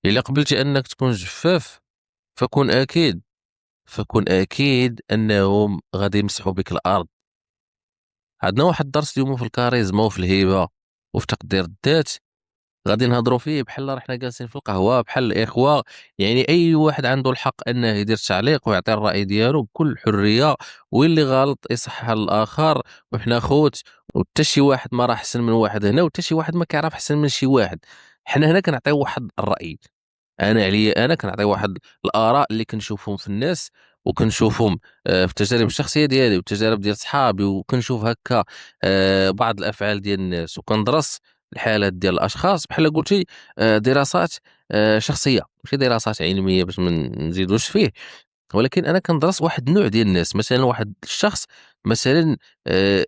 إلا قبلتي أنك تكون جفاف فكن أكيد أنهم غادي يمسحوا بك الأرض. عندنا واحد الدرس اليوم في الكاريزما وفي الهيبة وفي تقدير الذات، غادي نهضروا فيه بحال راه حنا جالسين في القهوة بحال الإخوة. يعني أي واحد عنده الحق أنه يدير تعليق ويعطي الرأي ديالو بكل حرية، واللي غلط يصحح الآخر، وحنا خوت، وحتى شي واحد ما راه أحسن من واحد هنا، وحتى شي واحد ما كيعرف أحسن من شي واحد. حنا هنا كنعطيو واحد الرأي، انا عليا انا كنعطي واحد الاراء اللي كنشوفهم في الناس، وكنشوفهم في التجارب الشخصيه ديالي والتجارب ديال صحابي، وكنشوف هكا بعض الافعال ديال الناس، وكندرس الحالات ديال الاشخاص بحال قلتي. دراسات شخصيه، ماشي دراسات علميه باش ما نزيدوش فيه، ولكن انا كندرس واحد النوع ديال الناس. مثلا واحد الشخص مثلا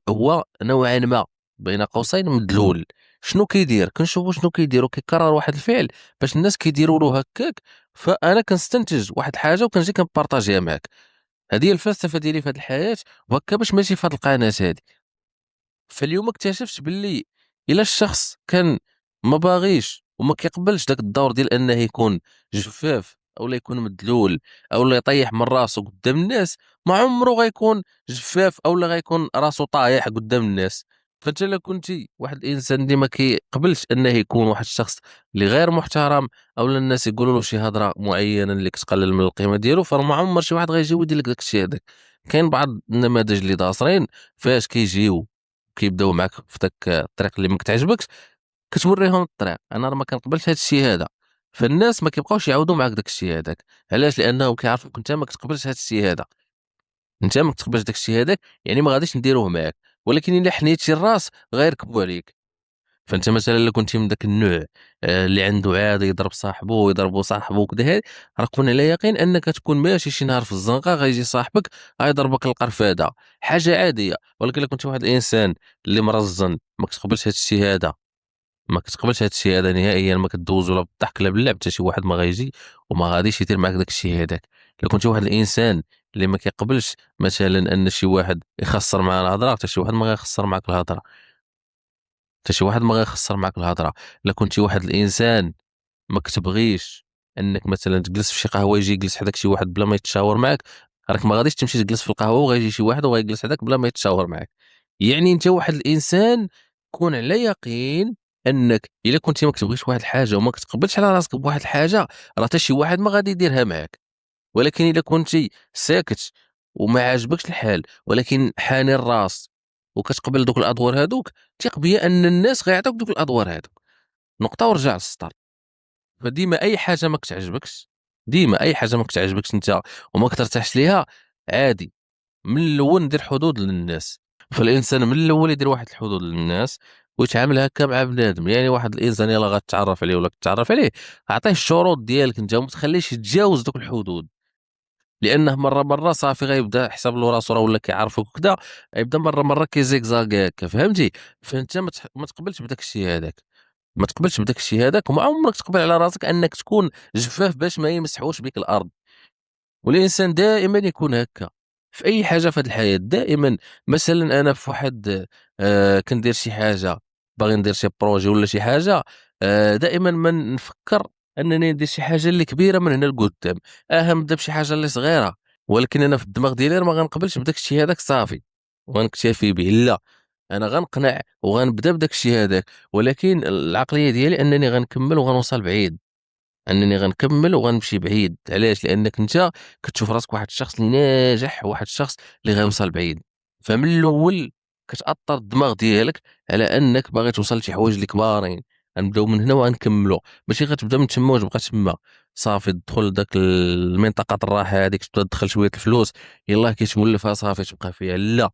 هو نوعا ما بين قوسين مدلول. شنو كيدير؟ كنشوفوا شنو كيدير وكيكرر واحد الفعل باش الناس كيديروا له هكاك، فانا كنستنتج واحد الحاجه وكنجي كنبارطاجيها معك. هذه هي الفلسفه ديالي في هذه الحياه، وهكا باش ماشي في هذه القناه هذه. فاليوم اكتشفت باللي الا الشخص كان ما باغيش وما كيقبلش داك الدور ديال انه يكون جفاف او لا يكون مدلول او لا يطيح من راسو قدام الناس، ما عمره غيكون جفاف او لا غيكون راسو طايح قدام الناس. فانت الا كنتي واحد الانسان اللي ما كيقبلش انه يكون واحد الشخص اللي غير محترم، او لا الناس يقولوا له شي هضره معينه اللي كتقلل من القيمه ديالو، فراه ما عمر شي واحد غيجي ويدير لك داك الشيء هذاك. كاين بعض النماذج اللي داصرين فاش كيجيو كيبداو معاك في داك الطريق اللي ما كتعجبكش، كتوريهم الطريق. انا راه ما كنقبلش هذا الشيء هذا، فالناس ما كيبقاوش يعاودوا معاك داك الشيء هذاك. علاش؟ لانهم كيعرفوك انت ما كتقبلش هذا الشيء هذا، انت ما كتقبلش داك الشيء هذاك، يعني ما غاديش نديروه معاك. ولكن الا حنيتي الراس غيركبوا عليك. فانت مثلا الا كنتي من داك النوع اللي عنده عاده يضرب صاحبه ويضربوا صاحبه وكذا، راه كون على يقين انك تكون ماشي شي نهار في الزنقه غيجي صاحبك غيضربك القرفاده، حاجه عاديه. ولكن الا كنت واحد الانسان اللي مرزن ما كتقبلش هذا الشيء هذا، ما كتقبلش هذا الشيء هذا نهائيا، ما كدوزو لا بالضحك لا باللعب، حتى شي واحد ما غيجي وما غاديش يدير معاك داك الشيء هذاك. الا كنت واحد الانسان اللي ما كيقبلش مثلا ان شي واحد يخسر معاه الهضره، حتى شي واحد ما غيخسر معاك الهضره، حتى شي واحد ما غيخسر معاك الهضره. الا كنتي واحد الانسان ما كتبغيش انك مثلا تجلس في شي قهوه يجي يجلس حداك شي واحد بلا ما يتشاور معاك، راك ما غاديش تمشي تجلس في القهوه وغيجي شي واحد وغيجلس حداك بلا ما يتشاور معاك. يعني انت واحد الانسان كون على يقين انك الا كنتي ما كتبغيش واحد الحاجه وما كتقبلش على راسك بواحد الحاجه، راه حتى شي واحد ما غادي يديرها معاك. ولكن الا كنتي ساكت وما عاجبكش الحال ولكن حاني الراس وكتقبل دوك الادوار هادوك، ثق بيا ان الناس غيعطيوك دوك الادوار هادوك. نقطه ورجع للسطر. فديما اي حاجه ما كتعجبكش، ديما اي حاجه ما كتعجبكش انت وما كترتاحش ليها، عادي من الاول ندير حدود للناس. فالانسان من الاول يدير واحد الحدود للناس ويتعامل هكا مع بنادم. يعني واحد الانسان يلا غتعرف عليه ولا كتعرف عليه، عطيه الشروط ديالك انت وما تخليش يتجاوز دوك الحدود. لانه مره صافي غيبدا حساب له راسو راه ولا كيعرفك وكذا، يبدا مره كيزيكزاكي هكا، فهمتي؟ فانت ما تقبلش بداك الشيء هذاك، ما تقبلش بداك الشيء هذاك، وما عمرك تقبل على راسك انك تكون جفاف باش ما يمسحوش بك الارض. والانسان دائما يكون هكا في اي حاجه في هذه الحياه دائما. مثلا انا في واحد كندير شي حاجه، باغي ندير شي بروجي ولا شي حاجه، دائما ما نفكر انني ندير شي حاجه اللي كبيره من هنا لقدام، نبدا بشي حاجه اللي صغيره. ولكن انا في الدماغ ديالي راه ما غنقبلش بداك الشيء هذاك صافي وغنكتفي به، لا، انا غنقنع وغنبدا بداك الشيء هذاك. ولكن العقليه ديالي انني غنكمل وغنوصل بعيد، انني غنكمل وغنمشي بعيد. علاش؟ لانك انت كتشوف راسك واحد الشخص اللي ناجح، واحد الشخص اللي غيوصل بعيد. فمن الاول كتاثر الدماغ ديالك على انك باغي توصل لشي حوايج اللي كبارين. غنبداو من هنا وغنكملوا، ماشي غتبدا من تما وتبقى تما صافي تدخل داك المنطقه الراحه هذيك، تبدا تدخل شويه الفلوس يلاه كيتولفها صافي تبقى فيها، لا،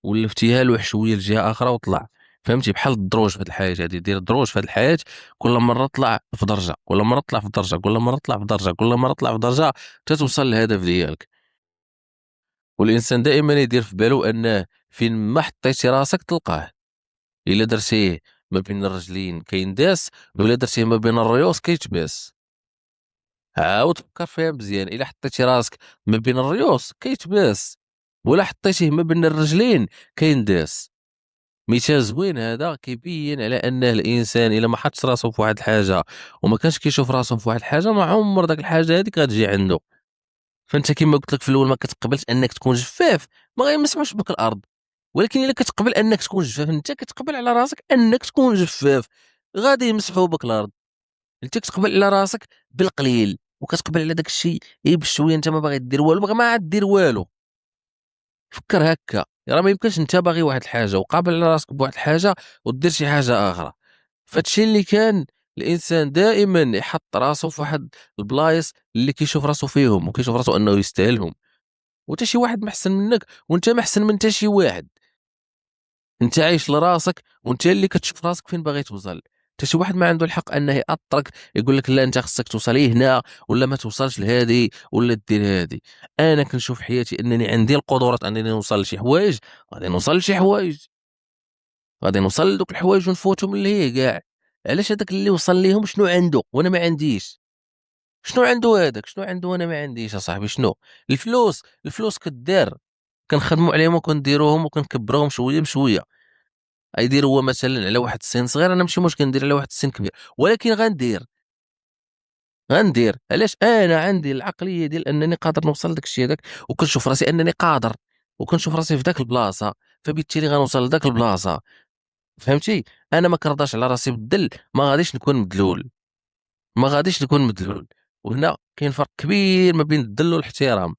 ولفتيها لوح شويه لجهه اخرى وطلع. فهمتي؟ بحال الدروج في هذه الحياه هذه، دير الدروج في هذه الحياه، كل مره طلع في درجه، كل مره طلع في درجه، كل مره طلع في درجه، كل مره طلع في درجه، حتى توصل للهدف ديالك. والانسان دائما يدير في باله انه فين ما حطيتي راسك تلقاه. الا درتيه ما بين الرجلين كينداس، ولا درتيه ما بين الريوس كيتباس. عاود فكر فيها مزيان، الا حطيتي راسك ما بين الريوس كيتباس، ولا حطيتيه ما بين الرجلين كينداس. مثال زوين هذا كيبين على أنه الإنسان إلا ما حطش راسو في واحد الحاجة وما كانش كيشوف راسو في واحد الحاجة، ما عمر داك الحاجة هاذيك غتجي عنده. فأنت كيما قلت لك في الأول ما كتقبلش أنك تكون جفاف، ما غيمسحوش بك الأرض، ولكن إلا كتقبل أنك تكون جفاف، أنت كتقبل على راسك أنك تكون جفاف، غادي يمسحوا بك الأرض. أنت كتقبل على راسك بالقليل، وكتقبل على داك الشيء غير بشوية، أنت ما باغي دير والو، ما عاد دير والو. فكر هكا، راه ما يمكنش أنت باغي واحد الحاجة وقابل على راسك بواحد الحاجة ودير شي حاجة أخرى. فهادشي اللي كان الإنسان دائمًا يحط راسو في واحد البلايص اللي كيشوف راسو فيهم وكيشوف راسو أنه يستاهلهم، وحتى شي واحد ما أحسن منك وأنت ما أحسن من حتى شي واحد. أنت عايش لراسك وأنت اللي كتشوف راسك فين باغي توصل. حتى شي واحد ما عنده الحق أنه يأطرك يقول لك لا أنت خصك توصل هنا ولا ما توصلش لهادي ولا دير هادي. أنا كنشوف حياتي أنني عندي القدرات أنني نوصل لشي حوايج، غادي نوصل لشي حوايج، غادي نوصل لدوك الحوايج ونفوتهم اللي هي كاع. علاش هذاك اللي وصل ليهم شنو عنده وأنا ما عنديش؟ شنو عنده هذاك، شنو عنده وأنا ما عنديش أصاحبي شنو؟ الفلوس، الفلوس كدار، كنخدموا عليهم وكنديروهم وكنكبروهم شوية بشوية. غيدير هو مثلًا على واحد السن صغير، أنا ماشي مشكل ندير على واحد السن كبير، ولكن غندير، غندير. علاش؟ أنا عندي العقلية ديال أنني قادر نوصل لداك الشيء هذاك، وكنشوف راسي أنني قادر، وكنشوف راسي في داك البلاصة، فبالتالي غنوصل لداك البلاصة. فهمتي؟ أنا ما كنرضاش على راسي بالذل، ما غاديش نكون مدلول، ما غاديش نكون مدلول. وهنا كاين فرق كبير ما بين الذل والاحترام.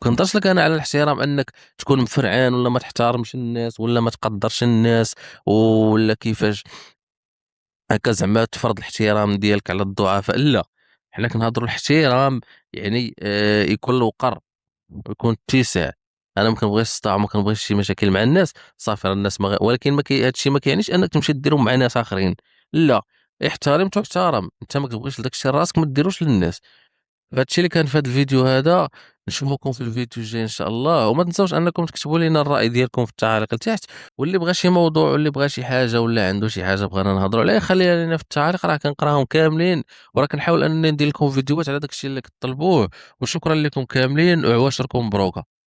كنهضرش لك أنا على الاحترام أنك تكون مفرعان ولا ما تحترمش الناس ولا ما تقدّرش الناس ولا كيفاش هاكا زعما تفرض الاحترام ديالك على الضعفاء، لا. حنا كنهضروا الاحترام يعني يكون الوقر ويكون اتساع. أنا ما كنبغيش الصداع وما كنبغيش شي مشاكل مع الناس، صافي راه الناس ما ولكن ما هاد الشيء ما كيعنيش أنك تمشي ديرهم مع ناس آخرين، لا. احترم تُحترم، أنت ما كتبغيش داك الشيء لراسك ما ديروش للناس. فهاد الشيء اللي كان في هاد الفيديو هذا. نشوفكم في الفيديو الجاي إن شاء الله، وما تنساوش أنكم تكتبوا لينا الرأي ديالكم في التعاليق لتحت، واللي بغى شي موضوع واللي بغى شي حاجة ولا عنده شي حاجة بغانا نهضروا عليها خليها لينا في التعاليق، راه كنقراهم كاملين، وراه كنحاول أنني ندير لكم فيديوهات على داك الشيء اللي كطلبوه. وشكرا لكم كاملين وعواشركم مبروكة.